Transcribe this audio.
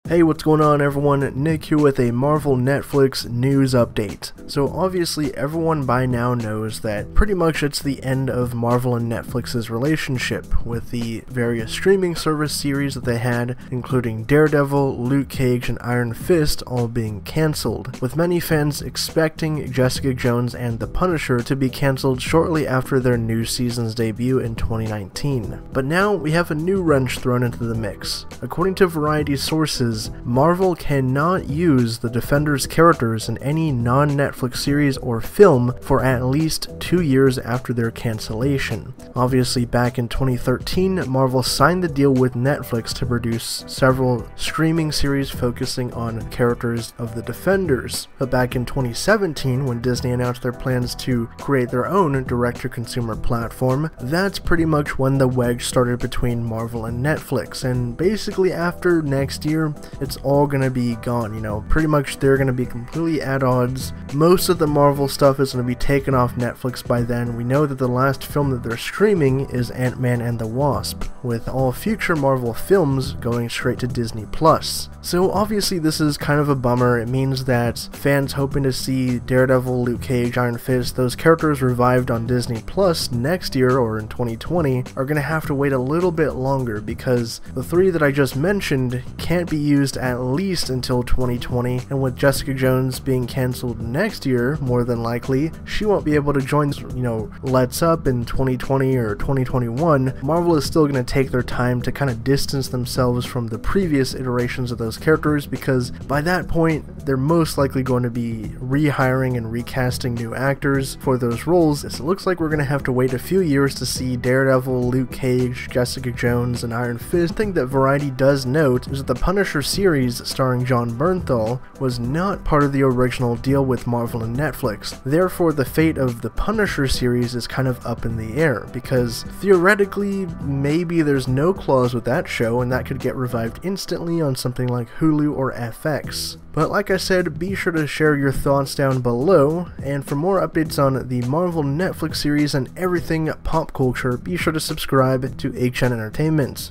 Hey, what's going on everyone? Nick here with a Marvel Netflix news update. So obviously everyone by now knows that pretty much it's the end of Marvel and Netflix's relationship, with the various streaming service series that they had, including Daredevil, Luke Cage, and Iron Fist all being cancelled, with many fans expecting Jessica Jones and The Punisher to be cancelled shortly after their new season's debut in 2019. But now we have a new wrench thrown into the mix. According to Variety sources, Marvel cannot use the Defenders characters in any non-Netflix series or film for at least 2 years after their cancellation. Obviously, back in 2013, Marvel signed the deal with Netflix to produce several streaming series focusing on characters of the Defenders. But back in 2017, when Disney announced their plans to create their own direct-to-consumer platform, that's pretty much when the wedge started between Marvel and Netflix, and basically after next year, it's all gonna be gone, pretty much they're gonna be completely at odds. Most of the Marvel stuff is gonna be taken off Netflix by then. We know that the last film that they're streaming is Ant-Man and the Wasp, with all future Marvel films going straight to Disney+. So obviously this is kind of a bummer. It means that fans hoping to see Daredevil, Luke Cage, Iron Fist, those characters revived on Disney+ next year or in 2020 are gonna have to wait a little bit longer, because the three that I just mentioned can't be used at least until 2020, and with Jessica Jones being cancelled next year, more than likely, she won't be able to join, Let's Up in 2020 or 2021. Marvel is still going to take their time to kind of distance themselves from the previous iterations of those characters, because by that point, they're most likely going to be rehiring and recasting new actors for those roles. So it looks like we're going to have to wait a few years to see Daredevil, Luke Cage, Jessica Jones, and Iron Fist. The thing that Variety does note is that the Punisher series starring Jon Bernthal was not part of the original deal with Marvel and Netflix. Therefore, the fate of the Punisher series is kind of up in the air, because theoretically, maybe there's no clause with that show and that could get revived instantly on something like Hulu or FX. But like I said, be sure to share your thoughts down below, and for more updates on the Marvel Netflix series and everything pop culture, be sure to subscribe to HN Entertainment.